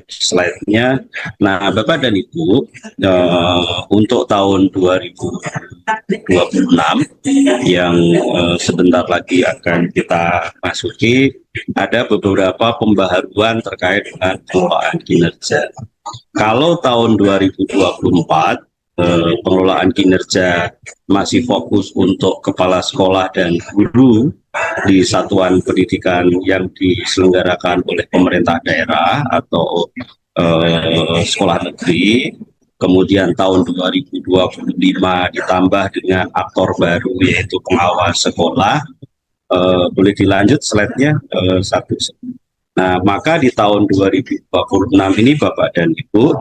slide-nya. Nah, Bapak dan Ibu, untuk tahun 2026 yang sebentar lagi akan kita masuki, ada beberapa pembaharuan terkait dengan pengelolaan kinerja. Kalau tahun 2024 pengelolaan kinerja masih fokus untuk kepala sekolah dan guru di satuan pendidikan yang diselenggarakan oleh pemerintah daerah atau sekolah negeri. Kemudian tahun 2025 ditambah dengan aktor baru yaitu pengawas sekolah. Boleh dilanjut slide-nya satu. Nah, maka di tahun 2026 ini Bapak dan Ibu,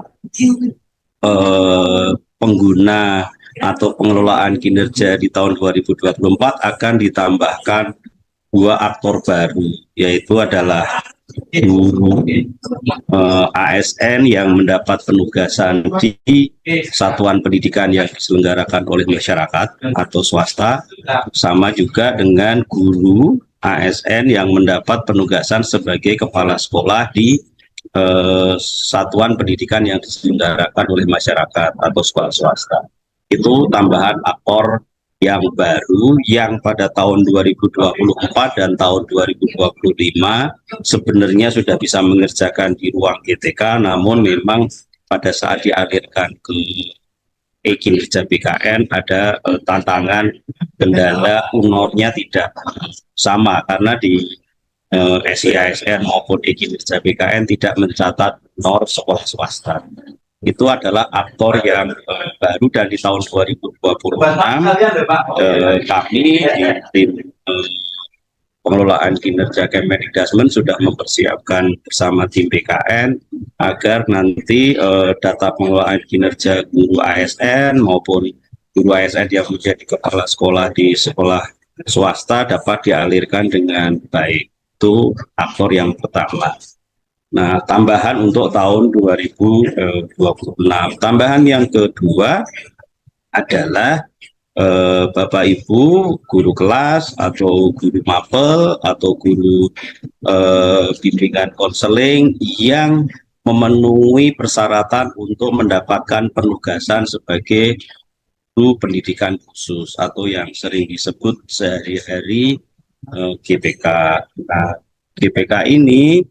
pengguna atau pengelolaan kinerja di tahun 2024 akan ditambahkan dua aktor baru, yaitu adalah guru ASN yang mendapat penugasan di satuan pendidikan yang diselenggarakan oleh masyarakat atau swasta, sama juga dengan guru ASN yang mendapat penugasan sebagai kepala sekolah di satuan pendidikan yang diselenggarakan oleh masyarakat atau sekolah swasta. Itu tambahan aktor yang baru yang pada tahun 2024 dan tahun 2025 sebenarnya sudah bisa mengerjakan di ruang GTK, namun memang pada saat dialirkan ke kinerja BKN ada tantangan, kendala honornya tidak sama karena di SIASN maupun kinerja BKN tidak mencatat honor sekolah swasta. Itu adalah aktor yang baru, dan di tahun 2026 kami di tim pengelolaan kinerja Kemendikbud sudah mempersiapkan bersama tim BKN agar nanti data pengelolaan kinerja guru ASN maupun guru ASN yang menjadi kepala sekolah di sekolah swasta dapat dialirkan dengan baik. Itu aktor yang pertama. Nah, tambahan untuk tahun 2026. Tambahan yang kedua adalah Bapak Ibu guru kelas atau guru mapel atau guru bimbingan konseling yang memenuhi persyaratan untuk mendapatkan penugasan sebagai guru pendidikan khusus atau yang sering disebut sehari-hari GPK. Nah, GPK ini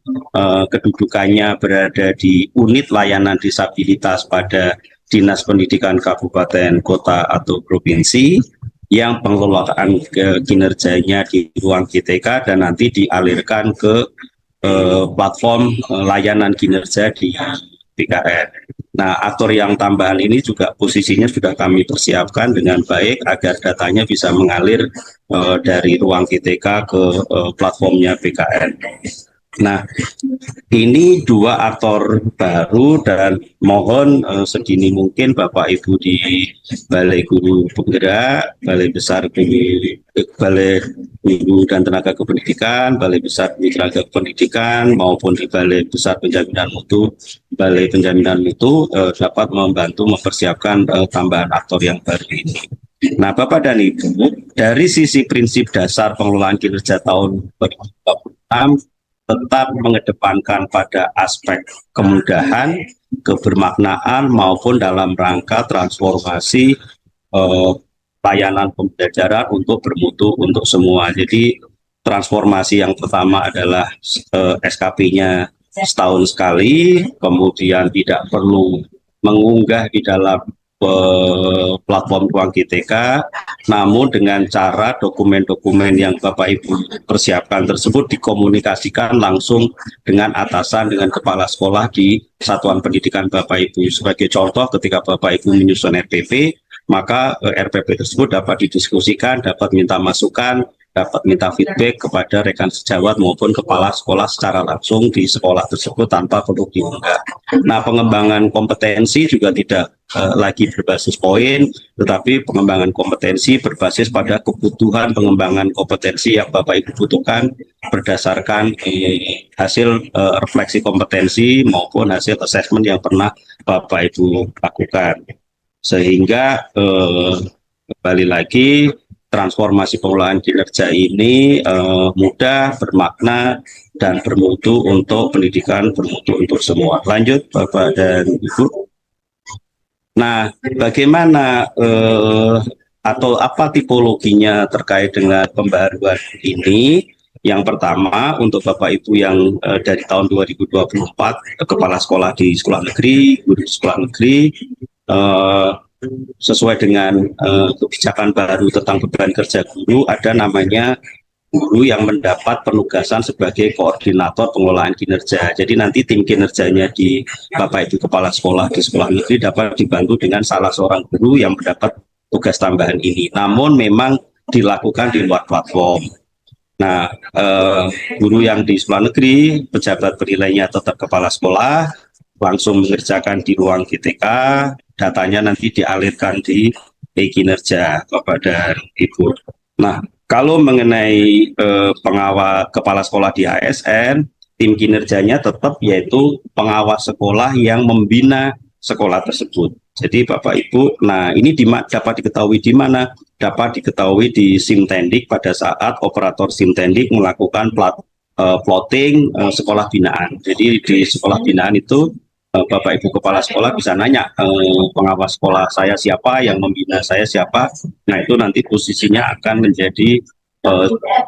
kedudukannya berada di unit layanan disabilitas pada Dinas Pendidikan Kabupaten, Kota, atau Provinsi yang pengelolaan kinerjanya di ruang GTK dan nanti dialirkan ke platform layanan kinerja di BKN. Nah, aktor yang tambahan ini juga posisinya sudah kami persiapkan dengan baik agar datanya bisa mengalir dari ruang GTK ke platformnya BKN. Nah, ini dua aktor baru dan mohon sedini mungkin Bapak Ibu di Balai Guru Penggerak, Balai Besar Balai Guru dan Tenaga Kependidikan, Balai Besar Guru Tenaga Kependidikan maupun di Balai Besar Penjaminan Mutu, Balai Penjaminan Mutu dapat membantu mempersiapkan tambahan aktor yang baru ini. Nah, Bapak dan Ibu, dari sisi prinsip dasar pengelolaan kinerja tahun 2026 tetap mengedepankan pada aspek kemudahan, kebermaknaan maupun dalam rangka transformasi layanan pembelajaran untuk bermutu untuk semua. Jadi transformasi yang pertama adalah SKP-nya setahun sekali, kemudian tidak perlu mengunggah di dalam platform ruang GTK, namun dengan cara dokumen-dokumen yang Bapak Ibu persiapkan tersebut dikomunikasikan langsung dengan atasan, dengan kepala sekolah di satuan pendidikan Bapak Ibu. Sebagai contoh, ketika Bapak Ibu menyusun RPP, maka RPP tersebut dapat didiskusikan, dapat minta masukan, dapat minta feedback kepada rekan sejawat maupun kepala sekolah secara langsung di sekolah tersebut tanpa perlu diunggah. Nah, pengembangan kompetensi juga tidak lagi berbasis poin, tetapi pengembangan kompetensi berbasis pada kebutuhan pengembangan kompetensi yang Bapak Ibu butuhkan berdasarkan hasil refleksi kompetensi maupun hasil assessment yang pernah Bapak Ibu lakukan. Sehingga kembali lagi transformasi pengelolaan kinerja ini mudah, bermakna, dan bermutu untuk pendidikan bermutu untuk semua. Lanjut Bapak dan Ibu. Nah, bagaimana atau apa tipologinya terkait dengan pembaruan ini? Yang pertama, untuk Bapak Ibu yang dari tahun 2024 kepala sekolah di sekolah negeri, guru di sekolah negeri, eh, sesuai dengan kebijakan baru tentang beban kerja guru, ada namanya guru yang mendapat penugasan sebagai koordinator pengelolaan kinerja. Jadi nanti tim kinerjanya di Bapak Ibu Kepala Sekolah di sekolah negeri dapat dibantu dengan salah seorang guru yang mendapat tugas tambahan ini. Namun memang dilakukan di luar platform. Nah, guru yang di sekolah negeri, pejabat penilainya tetap kepala sekolah, langsung mengerjakan di ruang GTK, datanya nanti dialirkan di kinerja kepada Ibu. Nah, kalau mengenai pengawas kepala sekolah di ASN, tim kinerjanya tetap yaitu pengawas sekolah yang membina sekolah tersebut. Jadi Bapak Ibu, nah ini dapat diketahui di mana? Dapat diketahui di Simtendik pada saat operator Simtendik melakukan plotting sekolah binaan. Jadi di sekolah binaan itu Bapak Ibu Kepala Sekolah bisa nanya pengawas sekolah saya siapa, yang membina saya siapa. Nah itu nanti posisinya akan menjadi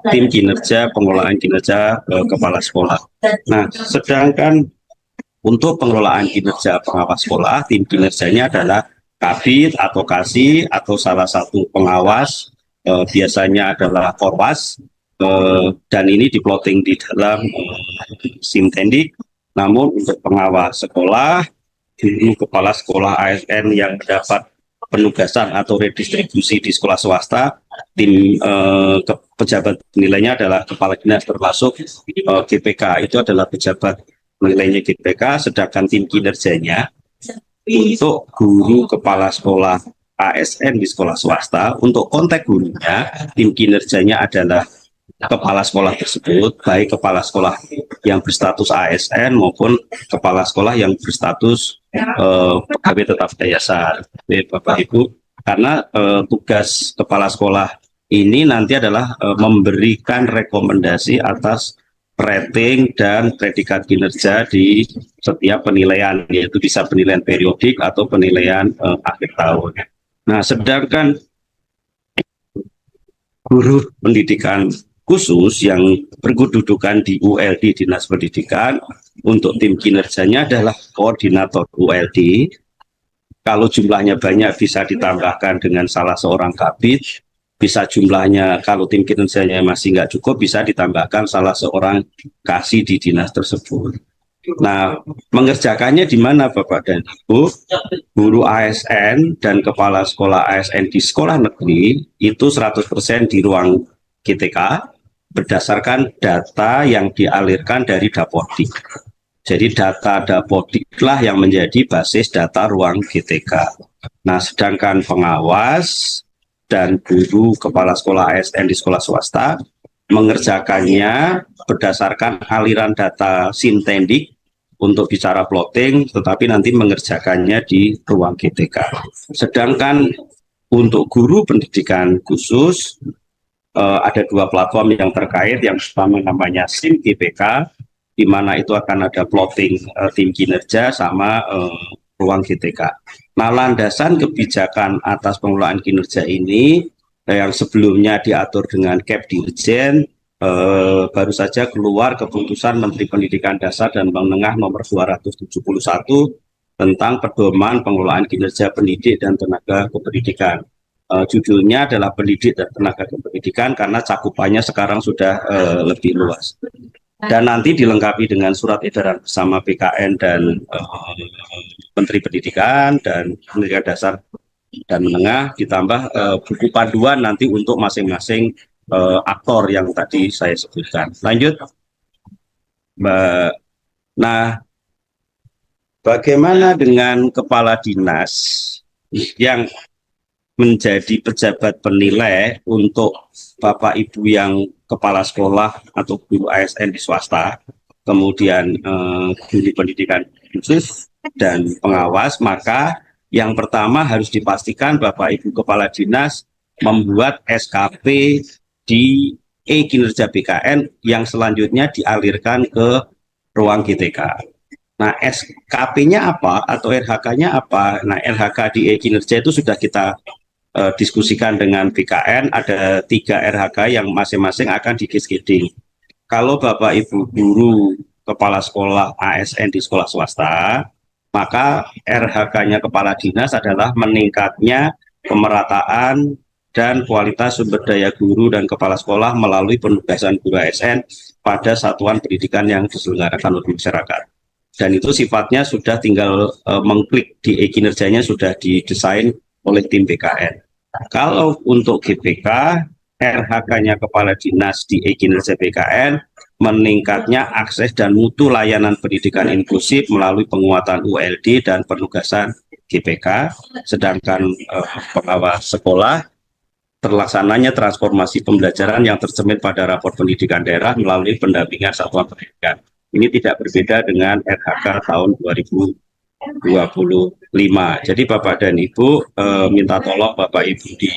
tim kinerja, pengelolaan kinerja Kepala Sekolah. Nah sedangkan untuk pengelolaan kinerja pengawas sekolah, tim kinerjanya adalah Kabid atau Kasih atau salah satu pengawas, biasanya adalah Korwas, dan ini diplotting di dalam Simtendik. Namun untuk pengawas sekolah, guru kepala sekolah ASN yang mendapat penugasan atau redistribusi di sekolah swasta, tim pejabat penilainya adalah kepala dinas termasuk GPK, itu adalah pejabat penilainya GPK, sedangkan tim kinerjanya untuk guru kepala sekolah ASN di sekolah swasta, untuk kontak gurunya, tim kinerjanya adalah kepala sekolah tersebut, baik kepala sekolah yang berstatus ASN maupun kepala sekolah yang berstatus pegawai tetap yayasan. Bapak Ibu, karena tugas kepala sekolah ini nanti adalah memberikan rekomendasi atas rating dan predikat kinerja di setiap penilaian, yaitu bisa penilaian periodik atau penilaian akhir tahun. Nah, sedangkan guru pendidikan khusus yang berkedudukan di ULD Dinas Pendidikan, untuk tim kinerjanya adalah koordinator ULD. Kalau jumlahnya banyak bisa ditambahkan dengan salah seorang kabid, bisa jumlahnya kalau tim kinerjanya masih nggak cukup bisa ditambahkan salah seorang kasih di dinas tersebut. Nah, mengerjakannya di mana Bapak dan Ibu? Guru ASN dan kepala sekolah ASN di sekolah negeri itu 100% di ruang GTK berdasarkan data yang dialirkan dari Dapodik. Jadi data Dapodik lah yang menjadi basis data ruang GTK. Nah, sedangkan pengawas dan guru kepala sekolah ASN di sekolah swasta mengerjakannya berdasarkan aliran data Simtendik untuk bicara plotting, tetapi nanti mengerjakannya di ruang GTK. Sedangkan untuk guru pendidikan khusus, ada dua platform yang terkait. Yang pertama namanya SIM GPK, di mana itu akan ada plotting tim kinerja sama ruang GTK. Nah, landasan kebijakan atas pengelolaan kinerja ini yang sebelumnya diatur dengan Kep Dirjen, baru saja keluar keputusan Menteri Pendidikan Dasar dan Menengah nomor 271 tentang pedoman pengelolaan kinerja pendidik dan tenaga kependidikan. Judulnya adalah pendidik dan tenaga kependidikan karena cakupannya sekarang sudah lebih luas. Dan nanti dilengkapi dengan surat edaran bersama BKN dan Menteri Pendidikan dan Pendidikan Dasar dan Menengah, ditambah buku panduan nanti untuk masing-masing aktor yang tadi saya sebutkan. Lanjut, Mbak. Nah, bagaimana dengan kepala dinas yang menjadi pejabat penilai untuk Bapak Ibu yang kepala sekolah atau guru ASN di swasta, kemudian guru pendidikan khusus dan pengawas? Maka yang pertama harus dipastikan Bapak Ibu kepala dinas membuat SKP di e-kinerja BKN yang selanjutnya dialirkan ke ruang GTK. Nah, SKP-nya apa atau RHK-nya apa? Nah, RHK di e-kinerja itu sudah kita diskusikan dengan BKN, ada 3 RHK yang masing-masing akan di-cascading. Kalau Bapak Ibu guru kepala sekolah ASN di sekolah swasta, maka RHK-nya kepala dinas adalah meningkatnya pemerataan dan kualitas sumber daya guru dan kepala sekolah melalui penugasan guru ASN pada satuan pendidikan yang diselenggarakan oleh masyarakat. Dan itu sifatnya sudah tinggal mengklik di e-kinerjanya sudah didesain oleh tim BKN. Kalau untuk GPK, RHK-nya kepala dinas di e-kinerja BKN meningkatnya akses dan mutu layanan pendidikan inklusif melalui penguatan ULD dan penugasan GPK, sedangkan pengawas sekolah terlaksananya transformasi pembelajaran yang tercermin pada rapor pendidikan daerah melalui pendampingan satuan pendidikan. Ini tidak berbeda dengan RHK tahun 2025. Jadi Bapak dan Ibu minta tolong Bapak Ibu di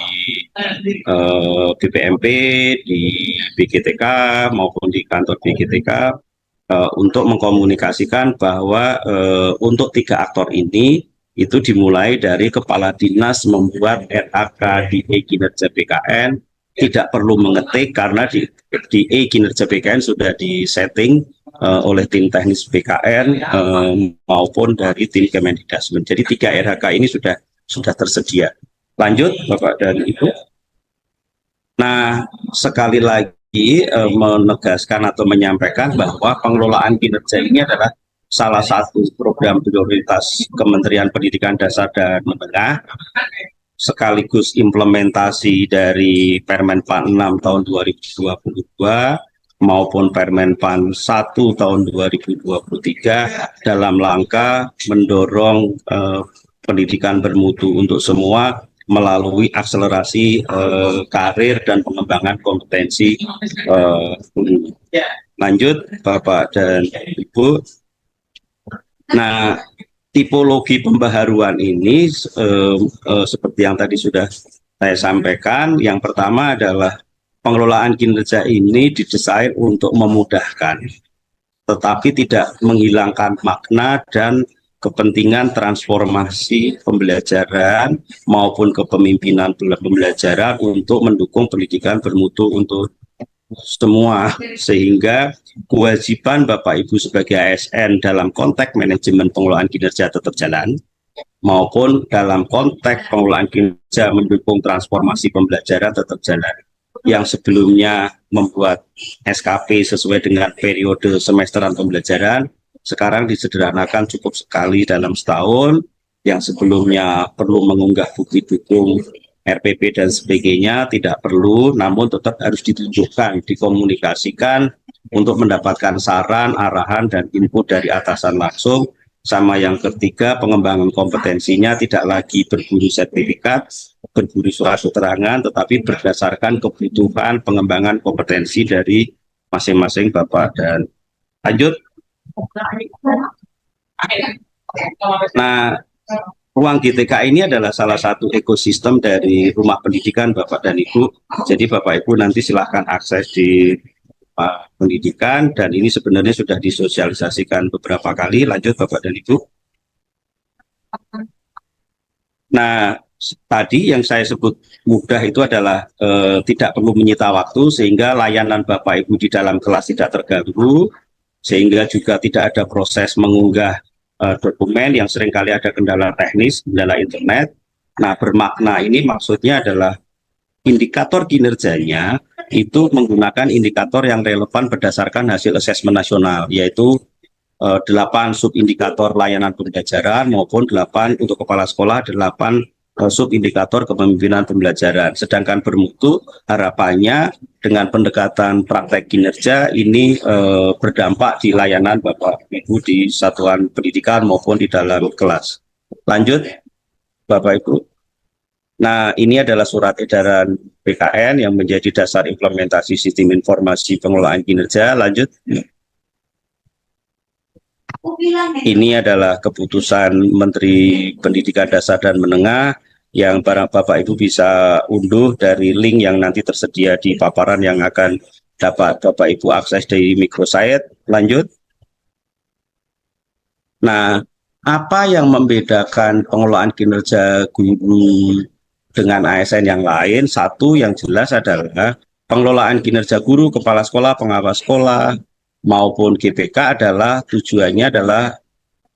BPMP, di BGTK maupun di kantor BGTK untuk mengkomunikasikan bahwa untuk 3 aktor ini itu dimulai dari kepala dinas membuat RAK di e-kinerja BKN, tidak perlu mengetik karena di e-kinerja BKN sudah disetting oleh tim teknis BKN maupun dari tim Kemendikbud. Jadi 3 RHK ini sudah tersedia. Lanjut Bapak dan Ibu. Nah, sekali lagi menegaskan atau menyampaikan bahwa pengelolaan kinerja ini adalah salah satu program prioritas Kementerian Pendidikan Dasar dan Menengah, sekaligus implementasi dari Permenpan 6 tahun 2022 maupun Permenpan 1 tahun 2023 dalam langkah mendorong pendidikan bermutu untuk semua melalui akselerasi karir dan pengembangan kompetensi guru. Lanjut Bapak dan Ibu. Nah, tipologi pembaharuan ini seperti yang tadi sudah saya sampaikan, yang pertama adalah pengelolaan kinerja ini didesain untuk memudahkan, tetapi tidak menghilangkan makna dan kepentingan transformasi pembelajaran maupun kepemimpinan pembelajaran untuk mendukung pendidikan bermutu untuk semua, sehingga kewajiban Bapak Ibu sebagai ASN dalam konteks manajemen pengelolaan kinerja tetap jalan, maupun dalam konteks pengelolaan kinerja mendukung transformasi pembelajaran tetap jalan. Yang sebelumnya membuat SKP sesuai dengan periode semesteran pembelajaran, sekarang disederhanakan cukup sekali dalam setahun. Yang sebelumnya perlu mengunggah bukti dukung RPP dan sebagainya tidak perlu, namun tetap harus ditunjukkan, dikomunikasikan untuk mendapatkan saran, arahan, dan input dari atasan langsung. Sama yang ketiga, pengembangan kompetensinya tidak lagi berburu sertifikat, berburu surat keterangan, tetapi berdasarkan kebutuhan pengembangan kompetensi dari masing-masing Bapak. Dan lanjut. Nah, ruang GTK ini adalah salah satu ekosistem dari rumah pendidikan Bapak dan Ibu. Jadi Bapak Ibu nanti silahkan akses di pendidikan, dan ini sebenarnya sudah disosialisasikan beberapa kali. Lanjut Bapak dan Ibu. Nah, tadi yang saya sebut mudah itu adalah tidak perlu menyita waktu, sehingga layanan Bapak Ibu di dalam kelas tidak terganggu, sehingga juga tidak ada proses mengunggah dokumen yang seringkali ada kendala teknis, kendala internet. Nah, bermakna ini maksudnya adalah indikator kinerjanya itu menggunakan indikator yang relevan berdasarkan hasil asesmen nasional, yaitu 8 subindikator layanan pembelajaran maupun 8 untuk kepala sekolah, 8 subindikator kepemimpinan pembelajaran. Sedangkan bermutu harapannya dengan pendekatan praktek kinerja ini berdampak di layanan Bapak Ibu di satuan pendidikan maupun di dalam kelas. Lanjut Bapak Ibu. Nah, ini adalah surat edaran BKN yang menjadi dasar implementasi sistem informasi pengelolaan kinerja. Lanjut. Ini adalah keputusan Menteri Pendidikan Dasar dan Menengah yang Bapak Ibu bisa unduh dari link yang nanti tersedia di paparan yang akan dapat Bapak Ibu akses di microsite. Lanjut. Nah, apa yang membedakan pengelolaan kinerja guru dengan ASN yang lain? Satu yang jelas adalah pengelolaan kinerja guru, kepala sekolah, pengawas sekolah, maupun GPK adalah tujuannya adalah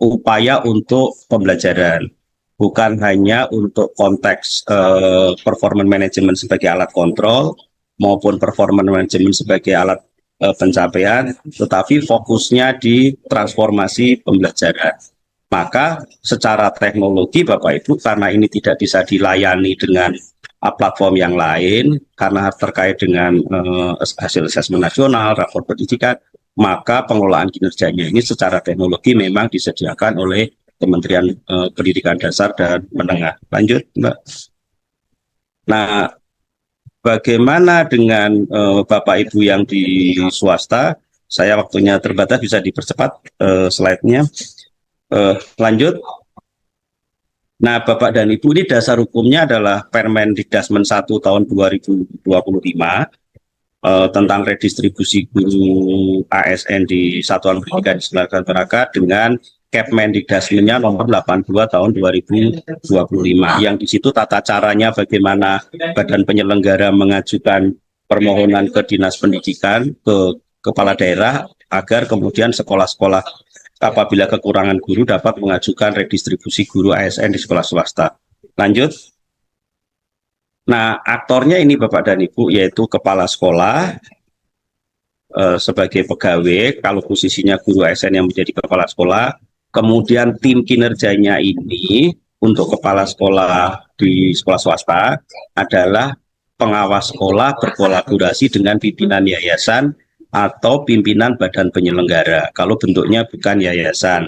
upaya untuk pembelajaran, bukan hanya untuk konteks performance management sebagai alat kontrol maupun performance management sebagai alat pencapaian, tetapi fokusnya di transformasi pembelajaran. Maka secara teknologi Bapak Ibu, karena ini tidak bisa dilayani dengan platform yang lain, karena terkait dengan hasil asesmen nasional, rapor pendidikan, maka pengelolaan kinerjanya ini secara teknologi memang disediakan oleh Kementerian Pendidikan Dasar dan Menengah. Lanjut, Mbak. Nah, bagaimana dengan Bapak Ibu yang di swasta? Saya waktunya terbatas, bisa dipercepat slide-nya. Lanjut. Nah, Bapak dan Ibu, ini dasar hukumnya adalah Permendikdasmen 1 tahun 2025 tentang redistribusi guru ASN di Satuan Pendidikan di Sekolah Masyarakat dengan Kepmendikdasmennya nomor 82 tahun 2025, yang di situ tata caranya bagaimana badan penyelenggara mengajukan permohonan ke Dinas Pendidikan, ke kepala daerah, agar kemudian sekolah-sekolah apabila kekurangan guru dapat mengajukan redistribusi guru ASN di sekolah swasta. Lanjut. Nah, aktornya ini Bapak dan Ibu, yaitu kepala sekolah sebagai pegawai, kalau posisinya guru ASN yang menjadi kepala sekolah. Kemudian tim kinerjanya ini untuk kepala sekolah di sekolah swasta adalah pengawas sekolah berkolaborasi dengan pimpinan yayasan atau pimpinan badan penyelenggara, kalau bentuknya bukan yayasan.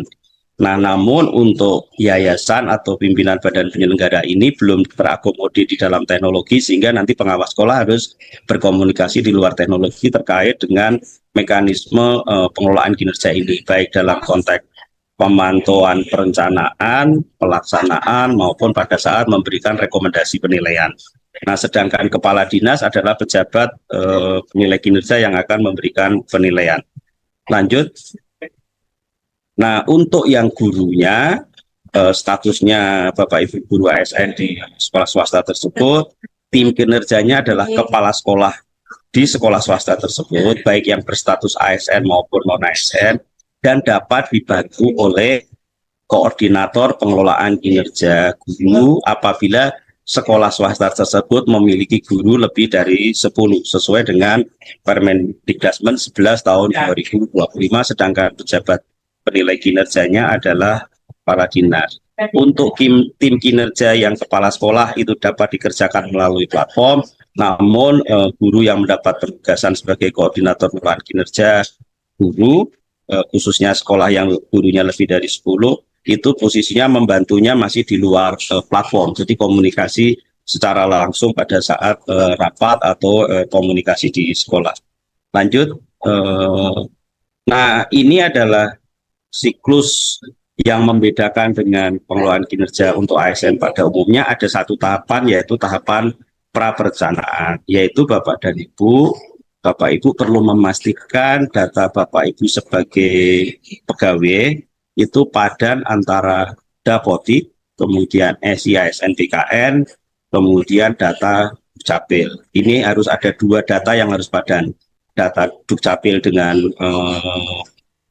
Nah, namun untuk yayasan atau pimpinan badan penyelenggara ini belum terakomodir di dalam teknologi, sehingga nanti pengawas sekolah harus berkomunikasi di luar teknologi terkait dengan mekanisme pengelolaan kinerja ini, baik dalam konteks pemantauan perencanaan, pelaksanaan, maupun pada saat memberikan rekomendasi penilaian. Nah, sedangkan kepala dinas adalah pejabat penilai kinerja yang akan memberikan penilaian. Lanjut. Nah, untuk yang gurunya, statusnya Bapak Ibu guru ASN di sekolah swasta tersebut, tim kinerjanya adalah kepala sekolah di sekolah swasta tersebut, baik yang berstatus ASN maupun non-ASN, dan dapat dibantu oleh koordinator pengelolaan kinerja guru apabila sekolah swasta tersebut memiliki guru lebih dari 10 sesuai dengan Permendikdasmen 11 tahun 2025, sedangkan pejabat penilai kinerjanya adalah kepala dinas. Untuk tim kinerja yang kepala sekolah itu dapat dikerjakan melalui platform, namun guru yang mendapat penugasan sebagai koordinator pengelolaan kinerja guru, khususnya sekolah yang gurunya lebih dari 10, itu posisinya membantunya masih di luar platform, jadi komunikasi secara langsung pada saat rapat atau komunikasi di sekolah. Lanjut. Nah, ini adalah siklus yang membedakan dengan pengelolaan kinerja untuk ASN. Pada umumnya ada satu tahapan, yaitu tahapan pra-perencanaan, yaitu Bapak dan Ibu perlu memastikan data Bapak Ibu sebagai pegawai itu padan antara Dapodik, kemudian SIASN PKN, kemudian data Dukcapil. Ini harus ada dua data yang harus padan, data Dukcapil dengan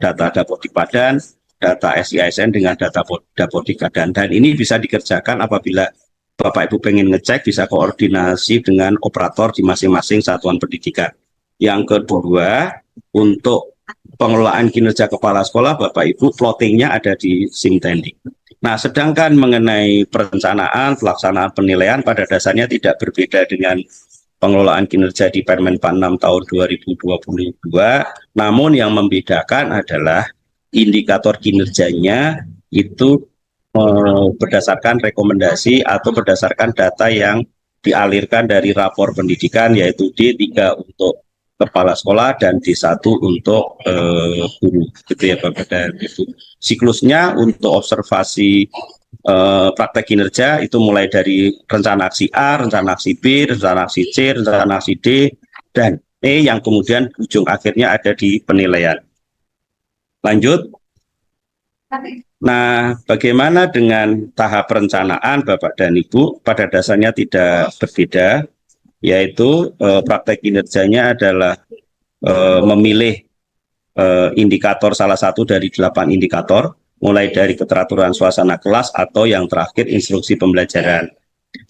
data Dapodik padan, data SIASN dengan data Dapodik padan. Dan ini bisa dikerjakan apabila Bapak Ibu pengen ngecek, bisa koordinasi dengan operator di masing-masing satuan pendidikan. Yang kedua, untuk pengelolaan kinerja kepala sekolah, Bapak Ibu plottingnya ada di Simtendik. Nah, sedangkan mengenai perencanaan, pelaksanaan penilaian pada dasarnya tidak berbeda dengan pengelolaan kinerja di Permen 46 tahun 2022, namun yang membedakan adalah indikator kinerjanya itu berdasarkan rekomendasi atau berdasarkan data yang dialirkan dari rapor pendidikan, yaitu D3 untuk kepala sekolah dan D1 untuk guru, gitu ya Bapak dan Ibu. Siklusnya untuk observasi praktek kinerja itu mulai dari rencana aksi A, rencana aksi B, rencana aksi C, rencana aksi D, dan yang kemudian ujung akhirnya ada di penilaian. Lanjut. Nah, bagaimana dengan tahap perencanaan Bapak dan Ibu? Pada dasarnya tidak berbeda, yaitu praktek kinerjanya adalah memilih indikator salah satu dari 8 indikator, mulai dari keteraturan suasana kelas atau yang terakhir instruksi pembelajaran.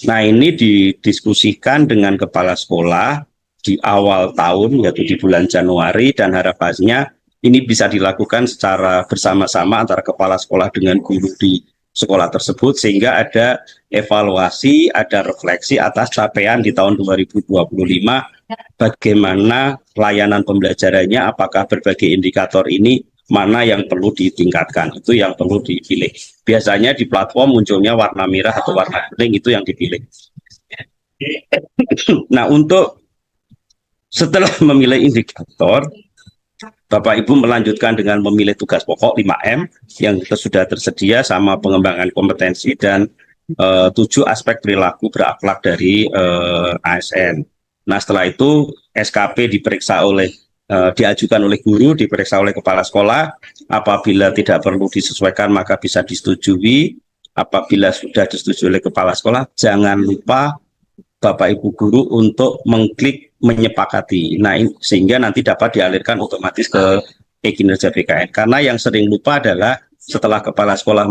Nah, ini didiskusikan dengan kepala sekolah di awal tahun, yaitu di bulan Januari, dan harapannya ini bisa dilakukan secara bersama-sama antara kepala sekolah dengan guru di sekolah tersebut, sehingga ada evaluasi, ada refleksi atas capaian di tahun 2025, bagaimana layanan pembelajarannya, apakah berbagai indikator ini mana yang perlu ditingkatkan, itu yang perlu dipilih. Biasanya di platform munculnya warna merah atau warna kuning, itu yang dipilih. Nah, untuk setelah memilih indikator, Bapak Ibu melanjutkan dengan memilih tugas pokok 5M yang sudah tersedia, sama pengembangan kompetensi dan 7 aspek perilaku berakhlak dari ASN. Nah, setelah itu SKP diperiksa diajukan oleh guru, diperiksa oleh kepala sekolah. Apabila tidak perlu disesuaikan maka bisa disetujui. Apabila sudah disetujui oleh kepala sekolah, jangan lupa Bapak Ibu guru untuk mengklik menyepakati. Nah, sehingga nanti dapat dialirkan otomatis ke kinerja BKN. Karena yang sering lupa adalah setelah kepala sekolah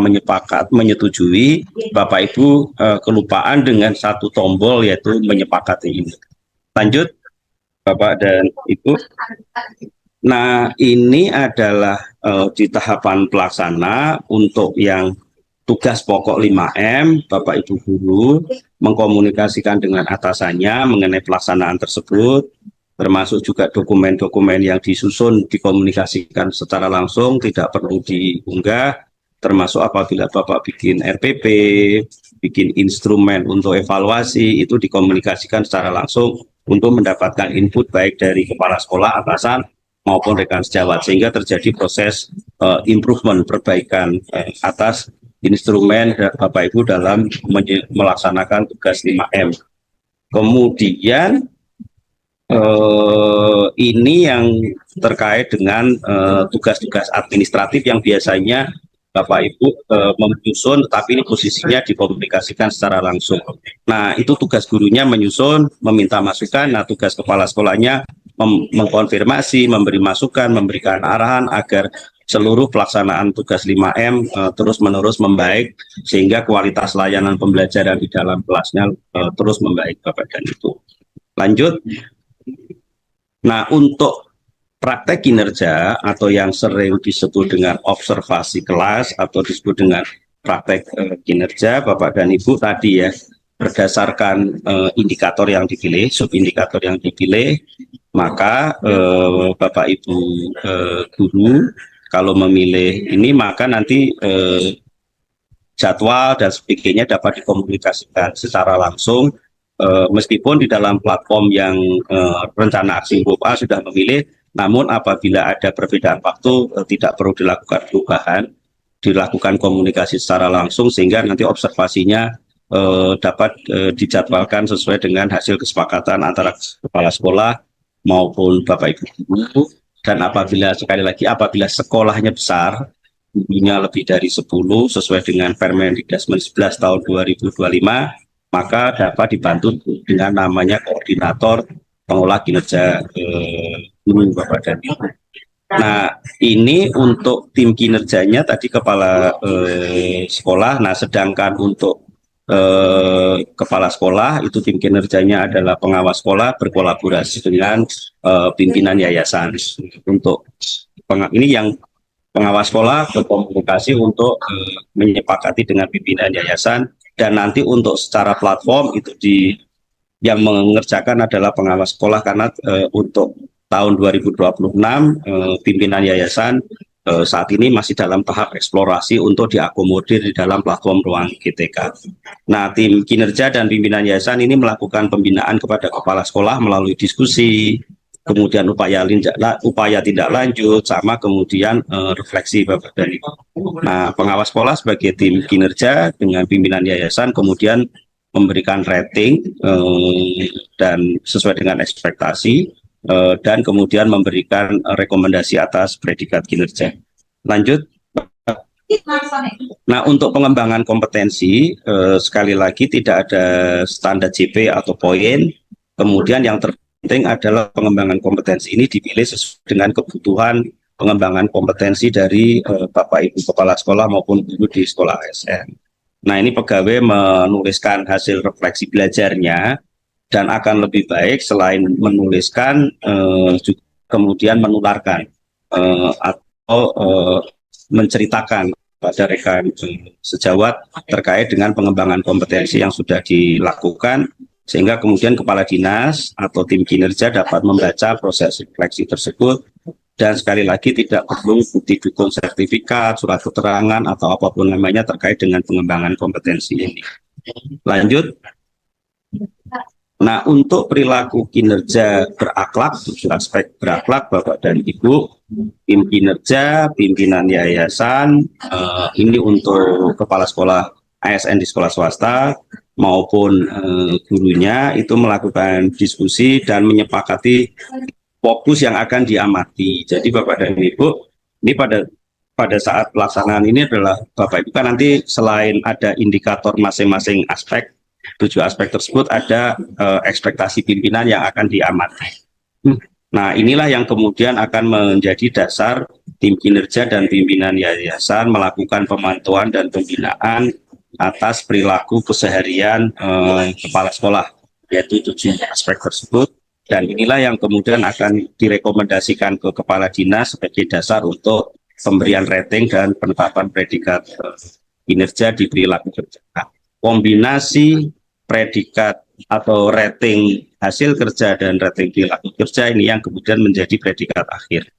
menyetujui, Bapak Ibu kelupaan dengan satu tombol, yaitu menyepakati ini. Lanjut, Bapak dan Ibu. Nah, ini adalah di tahapan pelaksana untuk yang tugas pokok 5M, Bapak Ibu guru mengkomunikasikan dengan atasannya mengenai pelaksanaan tersebut, termasuk juga dokumen-dokumen yang disusun dikomunikasikan secara langsung, tidak perlu diunggah, termasuk apabila Bapak bikin RPP, bikin instrumen untuk evaluasi, itu dikomunikasikan secara langsung untuk mendapatkan input baik dari kepala sekolah, atasan, maupun rekan sejawat, sehingga terjadi proses improvement, perbaikan atas instrumen Bapak Ibu dalam melaksanakan tugas 5M. Kemudian ini yang terkait dengan tugas-tugas administratif yang biasanya Bapak Ibu menyusun, tetapi ini posisinya dikomunikasikan secara langsung. Nah, itu tugas gurunya menyusun, meminta masukan. Nah, tugas kepala sekolahnya mengkonfirmasi, memberi masukan, memberikan arahan agar seluruh pelaksanaan tugas 5M terus-menerus membaik, sehingga kualitas layanan pembelajaran di dalam kelasnya terus membaik, Bapak dan Ibu. Lanjut. Nah, untuk praktek kinerja atau yang sering disebut dengan observasi kelas atau disebut dengan praktek kinerja, Bapak dan Ibu tadi ya, berdasarkan indikator yang dipilih, subindikator yang dipilih, maka Bapak Ibu guru kalau memilih ini, maka nanti jadwal dan sebagainya dapat dikomunikasikan secara langsung, meskipun di dalam platform yang rencana aksi A sudah memilih, namun apabila ada perbedaan waktu tidak perlu dilakukan perubahan, dilakukan komunikasi secara langsung, sehingga nanti observasinya dapat dijadwalkan sesuai dengan hasil kesepakatan antara kepala sekolah maupun Bapak Ibu guru. Dan apabila, sekali lagi, apabila sekolahnya besar, gurunya lebih dari 10 sesuai dengan Permendikbud 11 tahun 2025, maka dapat dibantu dengan namanya koordinator pengolah kinerja guru, Bapak dan Ibu. Nah, ini untuk tim kinerjanya tadi kepala sekolah. Nah, sedangkan untuk kepala sekolah itu tim kinerjanya adalah pengawas sekolah berkolaborasi dengan pimpinan yayasan. Untuk ini yang pengawas sekolah berkomunikasi untuk menyepakati dengan pimpinan yayasan, dan nanti untuk secara platform itu yang mengerjakan adalah pengawas sekolah, karena untuk tahun 2026 pimpinan yayasan saat ini masih dalam tahap eksplorasi untuk diakomodir di dalam platform ruang GTK. Nah, tim kinerja dan pimpinan yayasan ini melakukan pembinaan kepada kepala sekolah melalui diskusi, kemudian upaya tindak lanjut, sama kemudian refleksi, Bapak dan Ibu. Nah, pengawas sekolah sebagai tim kinerja dengan pimpinan yayasan kemudian memberikan rating dan sesuai dengan ekspektasi. dan kemudian memberikan rekomendasi atas predikat kinerja. Lanjut. Nah, untuk pengembangan kompetensi, sekali lagi tidak ada standar JP atau poin. Kemudian yang terpenting adalah pengembangan kompetensi ini dipilih sesuai dengan kebutuhan pengembangan kompetensi dari Bapak Ibu Kepala Sekolah maupun guru di sekolah ASN. Nah, ini pegawai menuliskan hasil refleksi belajarnya dan akan lebih baik selain menuliskan juga kemudian menularkan atau menceritakan pada rekan sejawat terkait dengan pengembangan kompetensi yang sudah dilakukan, sehingga kemudian kepala dinas atau tim kinerja dapat membaca proses refleksi tersebut, dan sekali lagi tidak perlu bukti dukung sertifikat, surat keterangan, atau apapun namanya terkait dengan pengembangan kompetensi ini. Lanjut. Nah, untuk perilaku kinerja berakhlak, 7 aspek berakhlak, Bapak dan Ibu, tim kinerja, pimpinan yayasan, ini untuk kepala sekolah ASN di sekolah swasta maupun gurunya itu melakukan diskusi dan menyepakati fokus yang akan diamati. Jadi Bapak dan Ibu, ini pada saat pelaksanaan ini adalah Bapak Ibu kan nanti selain ada indikator masing-masing aspek, 7 aspek tersebut ada ekspektasi pimpinan yang akan diamati. Nah, inilah yang kemudian akan menjadi dasar tim kinerja dan pimpinan yayasan melakukan pemantauan dan pembinaan atas perilaku keseharian kepala sekolah, yaitu 7 aspek tersebut. Dan inilah yang kemudian akan direkomendasikan ke kepala dinas sebagai dasar untuk pemberian rating dan penetapan predikat kinerja di perilaku kerja. Nah, kombinasi predikat atau rating hasil kerja dan rating perilaku kerja ini yang kemudian menjadi predikat akhir.